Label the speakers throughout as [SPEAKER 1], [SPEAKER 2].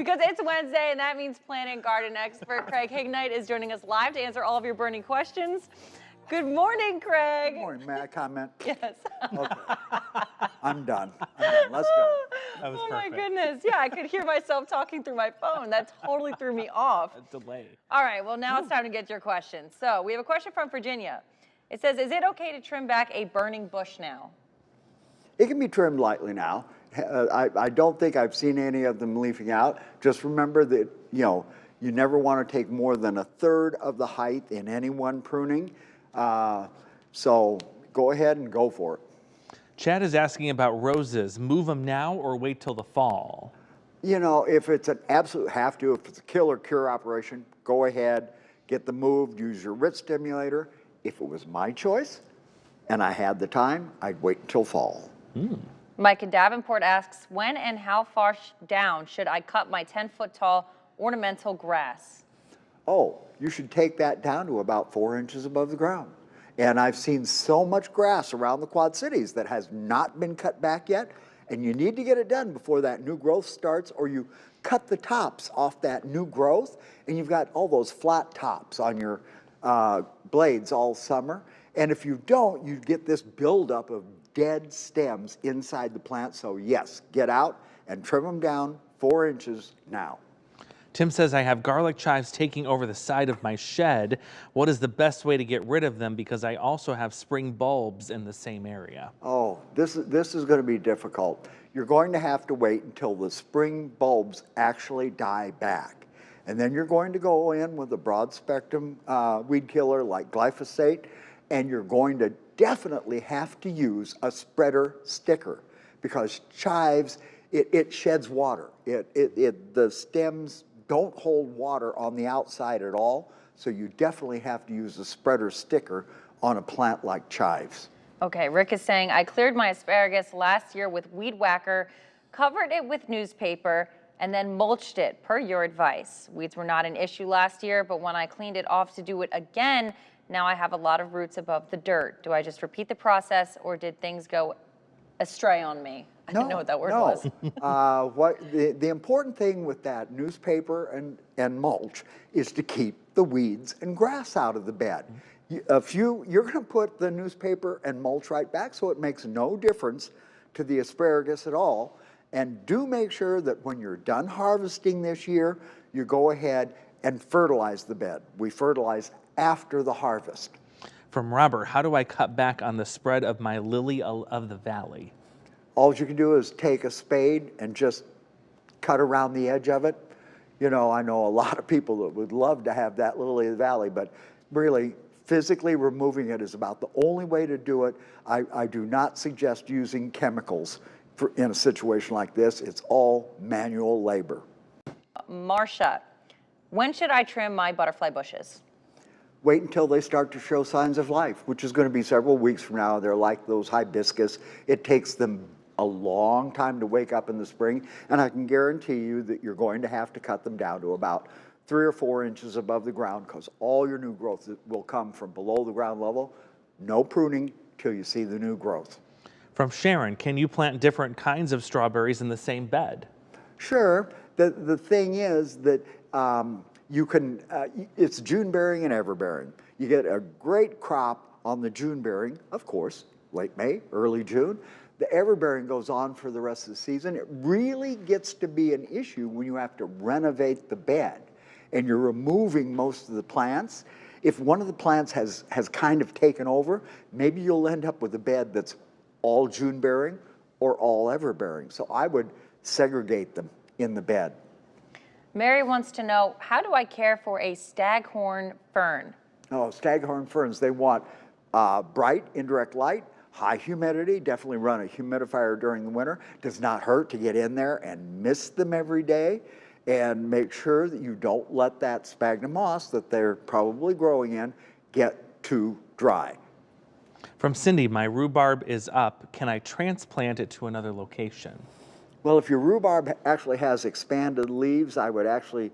[SPEAKER 1] Because it's Wednesday, and that means plant and garden expert Craig Hignight is joining us live to answer all of your burning questions. Good morning, Craig.
[SPEAKER 2] Good morning. May I comment?
[SPEAKER 1] Yes.
[SPEAKER 2] Okay. I'm done. Let's go.
[SPEAKER 3] That was
[SPEAKER 1] Oh
[SPEAKER 3] perfect.
[SPEAKER 1] my goodness. Yeah, I could hear myself talking through my phone. That totally threw me off.
[SPEAKER 3] A delay.
[SPEAKER 1] All right, well, now it's time to get to your questions. So we have a question from Virginia. It says, is it okay to trim back a burning bush now?
[SPEAKER 2] It can be trimmed lightly now. I don't think I've seen any of them leafing out. Just remember that, you never want to take more than a third of the height in any one pruning. So go ahead and go for it.
[SPEAKER 3] Chad is asking about roses. Move them now or wait till the fall?
[SPEAKER 2] If it's an absolute have to, if it's a kill or cure operation, go ahead, get them moved, use your root stimulator. If it was my choice and I had the time, I'd wait until fall.
[SPEAKER 1] Mike in Davenport asks, when and how far down should I cut my 10-foot tall ornamental grass?
[SPEAKER 2] Oh, you should take that down to about 4 inches above the ground. And I've seen so much grass around the Quad Cities that has not been cut back yet, and you need to get it done before that new growth starts, or you cut the tops off that new growth, and you've got all those flat tops on your blades all summer. And if you don't, you get this buildup of dead stems inside the plant. So yes, get out and trim them down 4 inches now.
[SPEAKER 3] Tim says, I have garlic chives taking over the side of my shed. What is the best way to get rid of them? Because I also have spring bulbs in the same area.
[SPEAKER 2] Oh, this is going to be difficult. You're going to have to wait until the spring bulbs actually die back. And then you're going to go in with a broad spectrum weed killer like glyphosate, and you're going to definitely have to use a spreader sticker, because chives, it sheds water. The stems don't hold water on the outside at all, so you definitely have to use a spreader sticker on a plant like chives.
[SPEAKER 1] Okay, Rick is saying, I cleared my asparagus last year with weed whacker, covered it with newspaper, and then mulched it, per your advice. Weeds were not an issue last year, but when I cleaned it off to do it again, now I have a lot of roots above the dirt. Do I just repeat the process, or did things go astray on me? I didn't know what that word was.
[SPEAKER 2] The important thing with that newspaper and mulch is to keep the weeds and grass out of the bed. You're going to put the newspaper and mulch right back, so it makes no difference to the asparagus at all. And do make sure that when you're done harvesting this year, you go ahead and fertilize the bed. We fertilize after the harvest.
[SPEAKER 3] From Robert, how do I cut back on the spread of my lily of the valley?
[SPEAKER 2] All you can do is take a spade and just cut around the edge of it. I know a lot of people that would love to have that lily of the valley, but really physically removing it is about the only way to do it. I do not suggest using chemicals in a situation like this. It's all manual labor.
[SPEAKER 1] Marcia, when should I trim my butterfly bushes?
[SPEAKER 2] Wait until they start to show signs of life, which is going to be several weeks from now. They're like those hibiscus. It takes them a long time to wake up in the spring, and I can guarantee you that you're going to have to cut them down to about 3 or 4 inches above the ground, because all your new growth will come from below the ground level. No pruning till you see the new growth.
[SPEAKER 3] From Sharon, can you plant different kinds of strawberries in the same bed?
[SPEAKER 2] Sure. The thing is that you can, it's June bearing and ever bearing. You get a great crop on the June bearing, of course, late May, early June. The ever bearing goes on for the rest of the season. It really gets to be an issue when you have to renovate the bed and you're removing most of the plants. If one of the plants has kind of taken over, maybe you'll end up with a bed that's all June bearing or all ever bearing. So I would segregate them in the bed.
[SPEAKER 1] Mary wants to know, how do I care for a staghorn fern?
[SPEAKER 2] Oh, staghorn ferns, they want bright indirect light, high humidity. Definitely run a humidifier during the winter. Does not hurt to get in there and mist them every day, and make sure that you don't let that sphagnum moss that they're probably growing in get too dry.
[SPEAKER 3] From Cindy, my rhubarb is up. Can I transplant it to another location?
[SPEAKER 2] Well, if your rhubarb actually has expanded leaves, I would actually,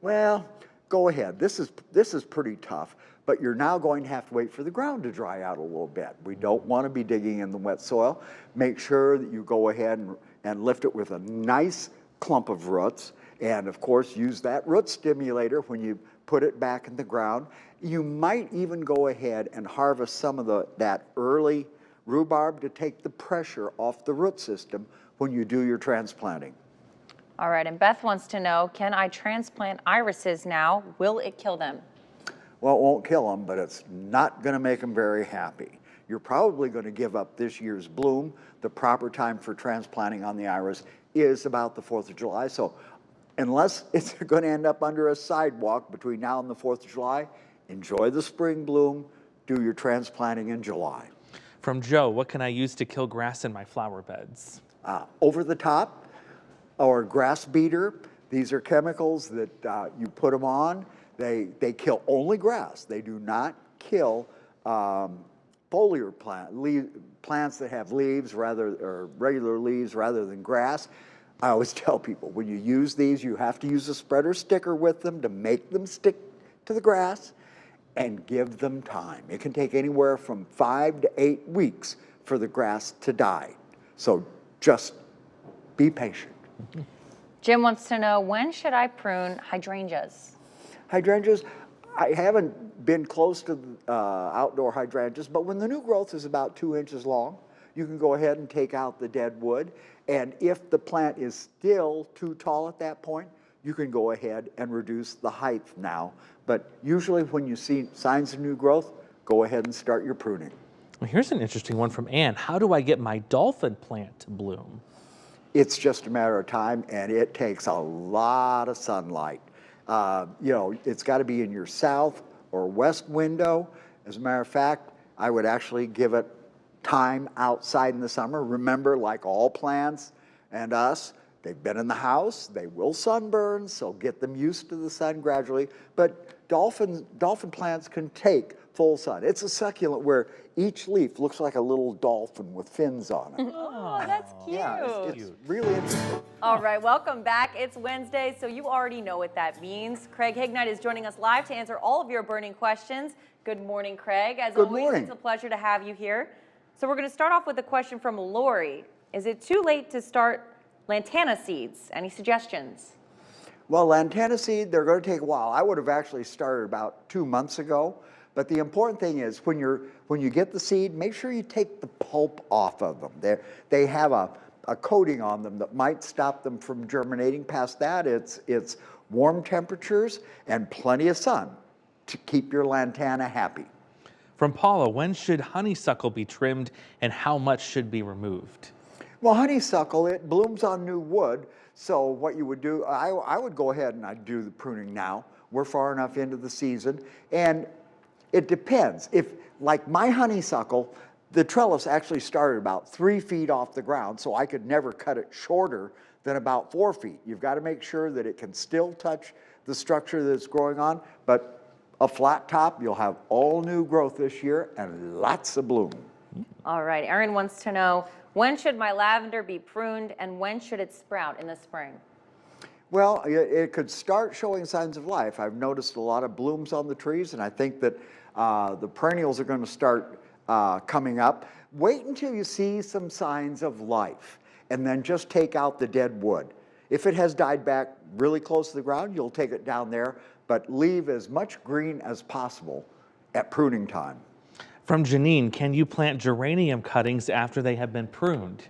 [SPEAKER 2] well, go ahead. This is pretty tough, but you're now going to have to wait for the ground to dry out a little bit. We don't want to be digging in the wet soil. Make sure that you go ahead and lift it with a nice clump of roots, And of course, use that root stimulator when you put it back in the ground. You might even go ahead and harvest some of that early rhubarb to take the pressure off the root system when you do your transplanting.
[SPEAKER 1] All right, and Beth wants to know, can I transplant irises now? Will it kill them?
[SPEAKER 2] Well, it won't kill them, but it's not going to make them very happy. You're probably going to give up this year's bloom. The proper time for transplanting on the iris is about the 4th of July. So unless it's going to end up under a sidewalk between now and the 4th of July, enjoy the spring bloom, do your transplanting in July.
[SPEAKER 3] From Joe, what can I use to kill grass in my flower beds?
[SPEAKER 2] Over the top or grass beater. These are chemicals that you put them on. They kill only grass. They do not kill foliar plants that have leaves or regular leaves rather than grass. I always tell people, when you use these, you have to use a spreader sticker with them to make them stick to the grass and give them time. It can take anywhere from 5 to 8 weeks for the grass to die. So just be patient.
[SPEAKER 1] Jim wants to know, when should I prune hydrangeas?
[SPEAKER 2] Hydrangeas, I haven't been close to outdoor hydrangeas, but when the new growth is about 2 inches long, you can go ahead and take out the dead wood. And if the plant is still too tall at that point, you can go ahead and reduce the height now. But usually when you see signs of new growth, go ahead and start your pruning.
[SPEAKER 3] Well, here's an interesting one from Ann. How do I get my dolphin plant to bloom?
[SPEAKER 2] It's just a matter of time, and it takes a lot of sunlight. It's got to be in your south or west window. As a matter of fact, I would actually give it time outside in the summer. Remember, like all plants and us, they've been in the house, they will sunburn, so get them used to the sun gradually. But dolphin plants can take full sun. It's a succulent where each leaf looks like a little dolphin with fins on it.
[SPEAKER 1] Oh, that's cute.
[SPEAKER 2] Yeah, it's really interesting.
[SPEAKER 1] All right, welcome back. It's Wednesday, so you already know what that means. Craig Hignight is joining us live to answer all of your burning questions. Good morning, Craig. As
[SPEAKER 2] Good
[SPEAKER 1] always,
[SPEAKER 2] morning.
[SPEAKER 1] It's a pleasure to have you here. So we're going to start off with a question from Lori. Is it too late to start lantana seeds? Any suggestions?
[SPEAKER 2] Well, lantana seed, they're going to take a while. I would have actually started about 2 months ago. But the important thing is when you get the seed, make sure you take the pulp off of them. They have a coating on them that might stop them from germinating. Past that, it's warm temperatures and plenty of sun to keep your lantana happy.
[SPEAKER 3] From Paula, when should honeysuckle be trimmed and how much should be removed?
[SPEAKER 2] Well, honeysuckle, it blooms on new wood. So what you would do, I would go ahead and I'd do the pruning now. We're far enough into the season. And it depends. If, like my honeysuckle, the trellis actually started about 3 feet off the ground, so I could never cut it shorter than about 4 feet. You've got to make sure that it can still touch the structure that it's growing on, but a flat top, you'll have all new growth this year and lots of bloom.
[SPEAKER 1] All right, Erin wants to know, when should my lavender be pruned and when should it sprout in the spring?
[SPEAKER 2] Well, it could start showing signs of life. I've noticed a lot of blooms on the trees, and I think that the perennials are going to start coming up. Wait until you see some signs of life, and then just take out the dead wood. If it has died back really close to the ground, you'll take it down there, but leave as much green as possible at pruning time.
[SPEAKER 3] From Janine, can you plant geranium cuttings after they have been pruned?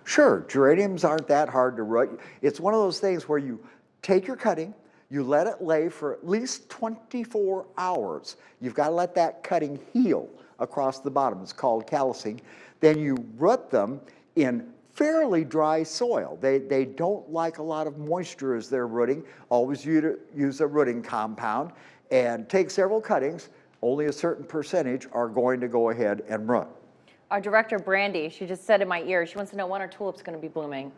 [SPEAKER 2] Sure, geraniums aren't that hard to root. It's one of those things where you take your cutting, you let it lay for at least 24 hours. You've got to let that cutting heal across the bottom. It's called callousing. Then you root them in fairly dry soil. They don't like a lot of moisture as they're rooting. Always use a rooting compound and take several cuttings. Only a certain percentage are going to go ahead and root.
[SPEAKER 1] Our director, Brandy, she just said in my ear, she wants to know, when are tulips going to be blooming?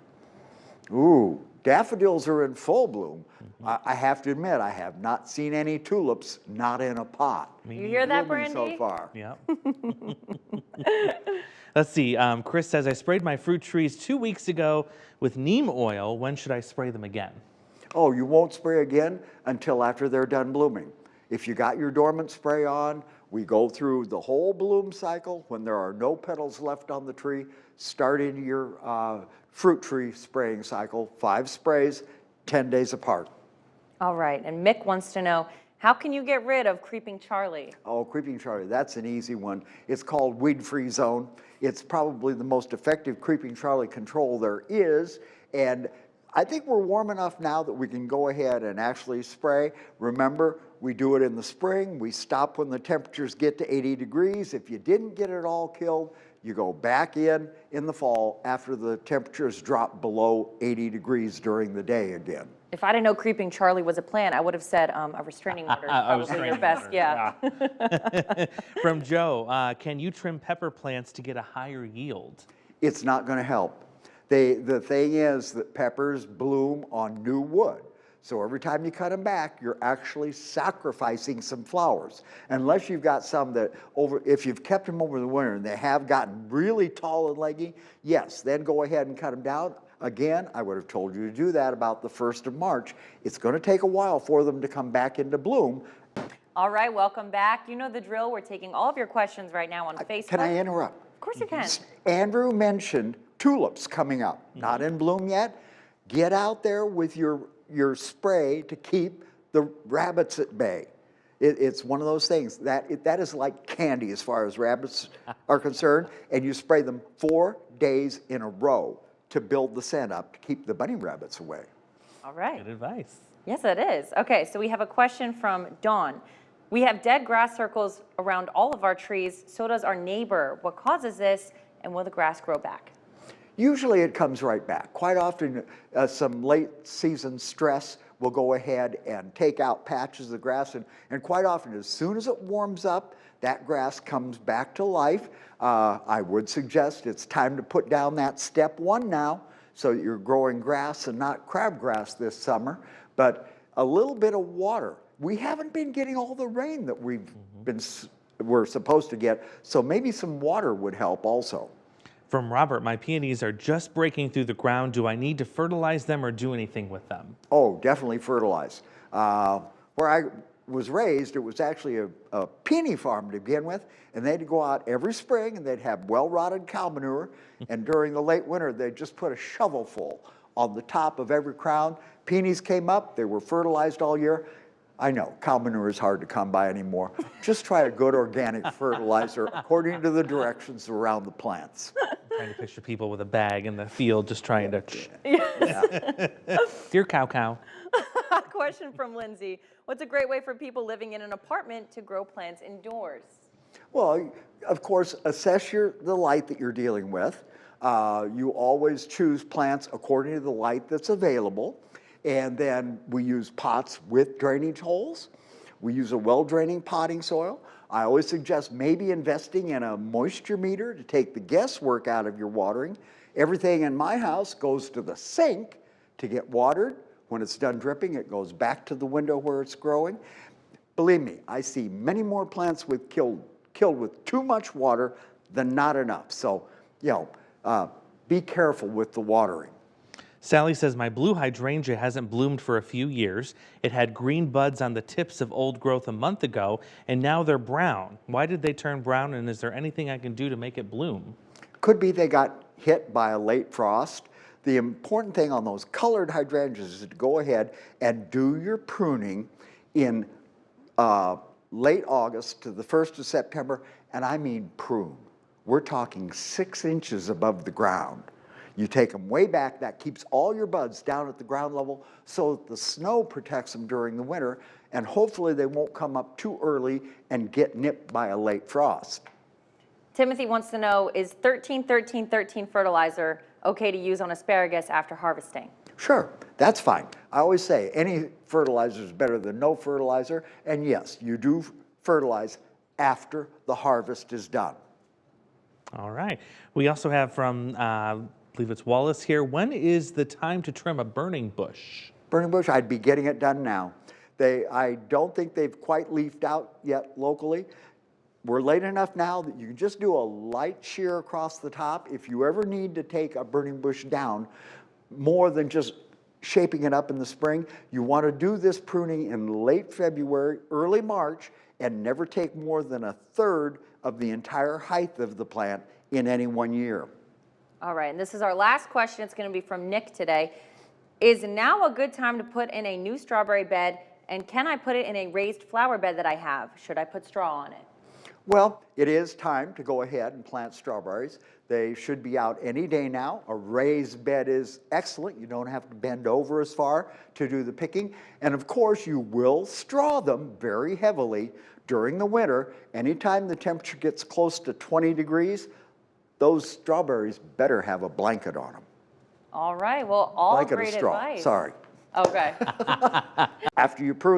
[SPEAKER 2] Ooh, daffodils are in full bloom. I have to admit, I have not seen any tulips not in a pot.
[SPEAKER 1] You hear that,
[SPEAKER 2] Blooming
[SPEAKER 1] Brandy?
[SPEAKER 2] so far.
[SPEAKER 3] Yeah. Let's see. Chris says, I sprayed my fruit trees 2 weeks ago with neem oil. When should I spray them again?
[SPEAKER 2] Oh, you won't spray again until after they're done blooming. If you got your dormant spray on, we go through the whole bloom cycle. When there are no petals left on the tree, start into your fruit tree spraying cycle, 5 sprays, 10 days apart.
[SPEAKER 1] All right, and Mick wants to know, how can you get rid of Creeping Charlie?
[SPEAKER 2] Oh, Creeping Charlie, that's an easy one. It's called Weed-Free Zone. It's probably the most effective Creeping Charlie control there is, and I think we're warm enough now that we can go ahead and actually spray. Remember, we do it in the spring. We stop when the temperatures get to 80 degrees. If you didn't get it all killed, you go back in the fall after the temperatures drop below 80 degrees during the day again.
[SPEAKER 1] If I didn't know Creeping Charlie was a plant, I would have said a restraining order. Is probably your best, yeah.
[SPEAKER 3] From Joe, can you trim pepper plants to get a higher yield?
[SPEAKER 2] It's not going to help. The thing is that peppers bloom on new wood. So every time you cut them back, you're actually sacrificing some flowers. Unless you've got some that, if you've kept them over the winter and they have gotten really tall and leggy, yes, then go ahead and cut them down. Again, I would have told you to do that about the 1st of March. It's going to take a while for them to come back into bloom.
[SPEAKER 1] All right, welcome back. You know the drill. We're taking all of your questions right now on Facebook.
[SPEAKER 2] Can I interrupt?
[SPEAKER 1] Of course you can.
[SPEAKER 2] Andrew mentioned tulips coming up, not in bloom yet. Get out there with your spray to keep the rabbits at bay. It's one of those things that is like candy as far as rabbits are concerned, and you spray them 4 days in a row to build the scent up to keep the bunny rabbits away.
[SPEAKER 1] All right.
[SPEAKER 3] Good advice.
[SPEAKER 1] Yes, it is. Okay, so we have a question from Dawn. We have dead grass circles around all of our trees. So does our neighbor. What causes this, and will the grass grow back?
[SPEAKER 2] Usually it comes right back. Quite often, some late season stress will go ahead and take out patches of grass. And quite often, as soon as it warms up, that grass comes back to life. I would suggest it's time to put down that step 1 now so that you're growing grass and not crabgrass this summer. But a little bit of water. We haven't been getting all the rain that we're supposed to get, so maybe some water would help also.
[SPEAKER 3] From Robert, my peonies are just breaking through the ground. Do I need to fertilize them or do anything with them?
[SPEAKER 2] Oh, definitely fertilize. Where I was raised, it was actually a peony farm to begin with, and they'd go out every spring and they'd have well-rotted cow manure, and during the late winter, they'd just put a shovelful on the top of every crown. Peonies came up, they were fertilized all year. I know, cow manure is hard to come by anymore. Just try a good organic fertilizer according to the directions around the plants.
[SPEAKER 3] I'm trying to picture people with a bag in the field just trying to... Yeah. Dear cow.
[SPEAKER 1] Question from Lindsay. What's a great way for people living in an apartment to grow plants indoors?
[SPEAKER 2] Well, of course, assess the light that you're dealing with. You always choose plants according to the light that's available. And then we use pots with drainage holes. We use a well-draining potting soil. I always suggest maybe investing in a moisture meter to take the guesswork out of your watering. Everything in my house goes to the sink to get watered. When it's done dripping, it goes back to the window where it's growing. Believe me, I see many more plants killed with too much water than not enough. So, be careful with the watering.
[SPEAKER 3] Sally says, my blue hydrangea hasn't bloomed for a few years. It had green buds on the tips of old growth a month ago, and now they're brown. Why did they turn brown, and is there anything I can do to make it bloom?
[SPEAKER 2] Could be they got hit by a late frost. The important thing on those colored hydrangeas is to go ahead and do your pruning in late August to the 1st of September, and I mean prune. We're talking 6 inches above the ground. You take them way back, that keeps all your buds down at the ground level so that the snow protects them during the winter, and hopefully they won't come up too early and get nipped by a late frost.
[SPEAKER 1] Timothy wants to know, is 13-13-13 fertilizer okay to use on asparagus after harvesting?
[SPEAKER 2] Sure, that's fine. I always say any fertilizer is better than no fertilizer, and yes, you do fertilize after the harvest is done.
[SPEAKER 3] All right. We also have from, I believe it's Wallace here. When is the time to trim a burning bush?
[SPEAKER 2] Burning bush, I'd be getting it done now. I don't think they've quite leafed out yet locally. We're late enough now that you can just do a light shear across the top. If you ever need to take a burning bush down, more than just shaping it up in the spring, you want to do this pruning in late February, early March, and never take more than 1/3 of the entire height of the plant in any one year.
[SPEAKER 1] All right, and this is our last question. It's going to be from Nick today. Is now a good time to put in a new strawberry bed? And can I put it in a raised flower bed that I have? Should I put straw on it?
[SPEAKER 2] Well, it is time to go ahead and plant strawberries. They should be out any day now. A raised bed is excellent. You don't have to bend over as far to do the picking. And of course, you will straw them very heavily during the winter. Anytime the temperature gets close to 20 degrees, those strawberries better have a blanket on them.
[SPEAKER 1] All right, well, all
[SPEAKER 2] Blanket of
[SPEAKER 1] great
[SPEAKER 2] straw,
[SPEAKER 1] advice.
[SPEAKER 2] sorry.
[SPEAKER 1] Okay.
[SPEAKER 2] After you prune